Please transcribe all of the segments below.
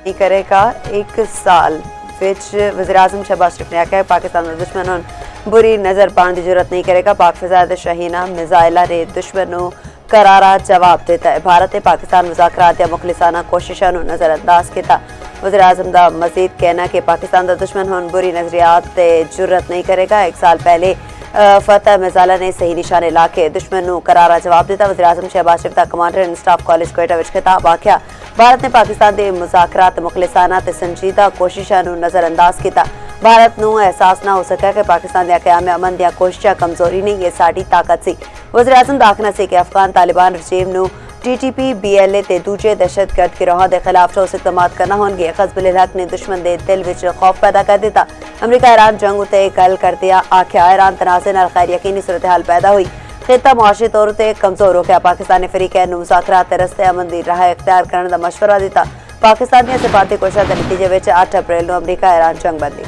नहीं करेगा। एक साल वज़ीर आज़म शहबाज शरीफ ने आख्या पाकिस्तान का दुश्मन हुण बुरी नज़र पाने की जरूरत नहीं करेगा। पाक फिजा दे शहीना मिसाइला ने दुश्मन नूं करारा जवाब दिता है। भारत ने पाकिस्तान मुज़ाकरात या मुखलिसाना कोशिशों नूं नज़रअंदाज किया। वज़ीर आज़म का मजीद कहना कि पाकिस्तान का दुश्मन हुण बुरी नज़रियात ते जुर्रत नहीं करेगा। एक साल पहले फतह मिसाइला ने सही निशाने ला के दुश्मन नूं करारा जवाब दिता। वज़ीर आज़म शहबाज शरीफ का commander in staff college Quetta विच खिताब आख्या भारत ने पाकिस्तान के मुज़ाकरात मुखलिसाना ते संजीदा कोशिशों नूं नज़रअंदाज किया। भारत नूं एहसास ना हो सका कि पाकिस्तान दे क़याम अमन दी कोशिशां कमजोरी नहीं, ये साडी ताकत सी। वज़ीर आज़म दा आखना सी कि अफगान तालिबान रजीम नूं TTP BLA ते दूजे दहशतगर्द गिरोहां दे खिलाफ ठोस इकदाम करना होणगे। हिज़्बुल हक ने दुश्मन दे दिल विच खौफ पैदा कर दिता। अमरीका ईरान जंग उत्ते गल करदिया आख्या ईरान तनाज़े नाल खैर यकीनी सूरत हाल पैदा हुई। खिता मुआशी तौर पर कमजोर हो गया। पाकिस्तान ने फरीकैन नूं मुज़ाकरात ते रस्ते अमन दी राह इख्तियार करने का मशवरा दिता। पाकिस्तान दी सिफारती कोशिशां दे नतीजे विच 8 अप्रैल नूं अमरीका ईरान जंग बंदी।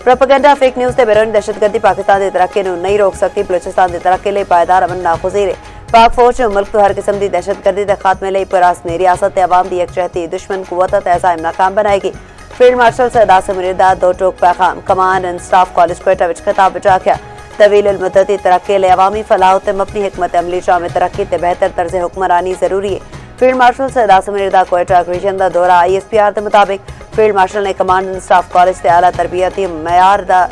प्रोपेगेंडा फेक न्यूज़ ते बैरूनी दहशतगर्दी पाकिस्तान की तरक्की नूं नहीं रोक सकती। बलूचिस्तान की तरक्की लई पायदार अमन नागुज़ीर है। पाक फौज मुल्क तो हर किस्म की दहशतगर्दी के खात्मे लई पुरअज़मी रियासत अवाम की यकजहती दुश्मन कुव्वत ते अज़ाइम नाकाम बनाएगी। फील्ड मार्शल सरदार समीर दा दो टोक पैगाम कमान एंड स्टाफ कॉलेज कोयटा विच खिताब विच आख्या तवील मुद्दती तरक्की लई अवामी फलाह ते मबनी हिकमत अमली शामिल तरक्की ते बेहतर तर्ज हुक्मरानी जरूरी है। फील्ड मार्शल सरदार समीर दा कोयटा रीजन का दौरा ISPR के मुताबिक फील्ड मार्शल ने कमांड एंड स्टाफ कॉलेज के आला तरबियती मयार दा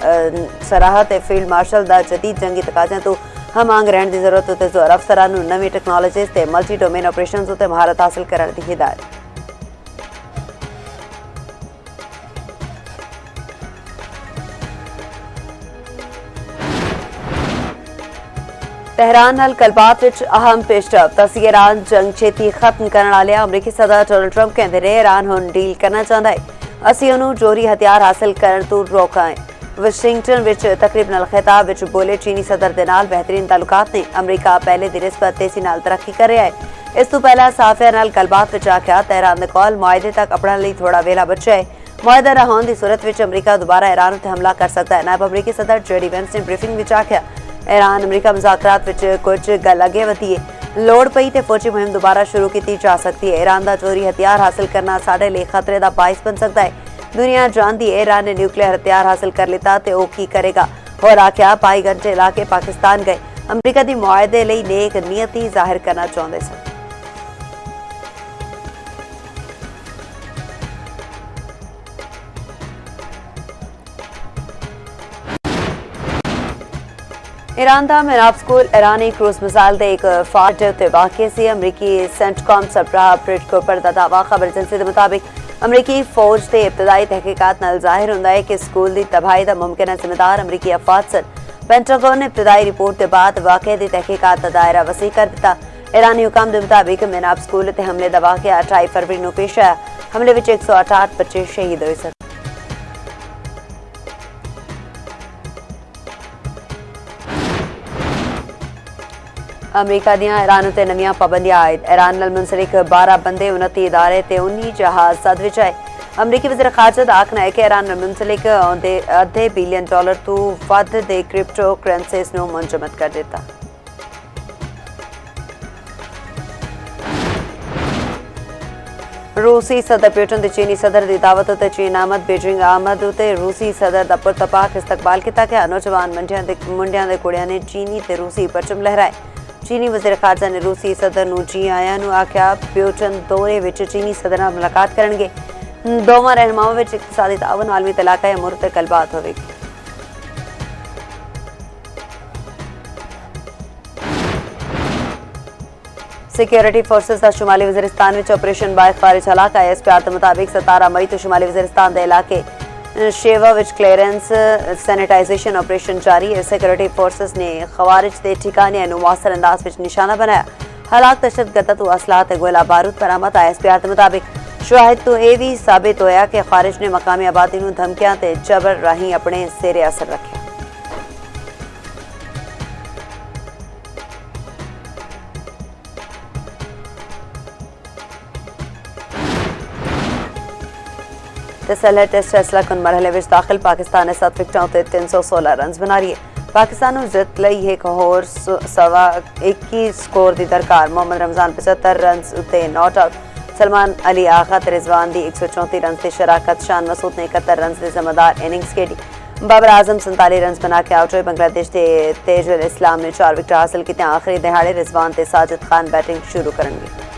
सराहत फील्ड मार्शल दा जदीद जंगी तकाज़े तो हम आंग रहने की जरूरत उत्ते जोर अफसरां नूं नवी टैक्नोलॉजीज़ ते मल्टी डोमेन ऑपरेशनस उत्ते महारत हासिल करने की हिदायत। तेहरान नाल गलबात विच अहम पेशरफ। तसी ईरान जंग छेती खत्म करने वाले अमरीकी सदर डोनाल्ड ट्रंप कहते रहे ईरान हुण डील करना चाहता है। असीं उहनूं जोरी हथियार हासिल करने तो रोका है। वाशिंगटन विच तकरीब नाल खिताब विच बोले चीनी सदर दे नाल बेहतरीन तालुकात ने। अमरीका पहले दी निस्बत तेजी नाल तरक्की कर रहा है। इस तो पहला साफिया नाल गलबात विच आख्या तेहरान दे कोल मुआहदे तक अपने लिए थोड़ा वेला बचा है। मुआहदा ना होने की सूरत विच अमरीका दोबारा ईरान उत्ते हमला कर सकता है। नायब अमरीकी सदर JD Vance ने ब्रीफिंग विच आख्या ईरान अमरीका मुज़ाकरात विच कुछ गल अगे वधी है। लोड़ पई ते फौजी मुहिम दोबारा शुरू की जा सकती है। ईरान का जोरी हथियार हासिल करना साडे लिए खतरे का बाइस बन सकता है। दुनिया जानती है ईरान ने न्यूक्लियर हथियार हासिल कर लिता तो वह की करेगा। और आख्या 22 घंटे ला के पाकिस्तान गए अमरीका की मुआहदे लई नेक नीयती जाहिर करना चाहते सन। ईरान का मिनाब स्कूल ईरानी क्रूज मिसाइल के एक फाट उत्ते वाक़ से अमरीकी सेंटकॉम सरबराह ब्रिट कोपर का दावा। खबर एजेंसी के मुताबिक अमरीकी फौज के इब्तदाई तहकीकात नाल जाहिर होंदा है कि स्कूल की तबाही का मुमकिन जिम्मेदार अमरीकी अफवाज सन। पेंटागन ने इब्तदाई रिपोर्ट के बाद वाक़े की तहकीकात का दायरा वसी कर दिता। ईरानी हुकाम के मुताबिक मिनाब स्कूल ते हमले का वाक़ 28 फरवरी को पेश आया। हमले में 168 बच्चे शहीद हुए सन। अमरीका दियां ईरान उत्ते नवीं पाबंदियां आयद। ईरान नाल मुंसलिक 12 बंदे 29 इदारे ते 19 जहाज सद विच आए। अमरीकी वज़ीर ख़ारजा दा आखना है कि ईरान नाल मुंसलिक $1.5 बिलियन तो वध दे क्रिप्टो करेंसीज़ नूं मुंजमद कर दिता। रूसी सदर पुतिन ते चीनी सदर की दावत उत्ते चीन आमद। बीजिंग आमद उत्ते रूसी सदर का पुरतपाक इस्तकबाल किया गया। नौजवान मुंडियां दे कुड़ियां ने चीनी ते रूसी परचम लहराए। चीनी वज़ीर ख़ारजा ने रूसी सदर नूं जी आया नूं आख्या पुतिन दौरे विच चीनी सदर नाल मुलाकात करनगे। दोवां रहनुमावां विच इक़तिसादी ताउन आलमी तलाक़ा अमूर ते गलबात होवेगी। सिक्योरिटी फोर्सेस का शुमाली वज़ीरिस्तान में ऑपरेशन बाय खारिज इलाका ISPR के मुताबिक 17 मई तो शुमाली वज़ीरिस्तान के इलाके शेवा विच क्लीयरेंस सैनिटाइजेशन ऑपरेशन जारी है। सिक्योरिटी फोर्सेस ने खवारिज के ठिकाने मुआसर अंदाज में निशाना बनाया। हालात दहशतगर्दा तो असलाह गोला बारूद बरामद। ISPR के मुताबिक शवाहिद तो यह भी साबित होया कि खारिज ने मकामी आबादी नूं धमकियां ते जबर राही अपने सेरे असर रखा। तसल्लह टेस्ट फैसला कुन मरहले विच दाखिल पाकिस्तान ने 7 विकेटां ते 316 रन बना रही है। पाकिस्तान नूं जित लई एक होर 21 स्कोर की दरकार। मोहम्मद रमजान 75 रन उत्ते नॉट आउट। सलमान अली आगा ते रिजवान दी 134 रन से शराकत। शान मसूद ने 71 रन से जमादार इनिंग्स खेडी। बाबर आजम 47 रन बना के आउट हुए। बांग्लादेश के तेजुल इस्लाम ने 4 विकेट हासिल की। आखिरी दिहाड़े रिजवान ते साजिद खान बैटिंग शुरू करेंगे।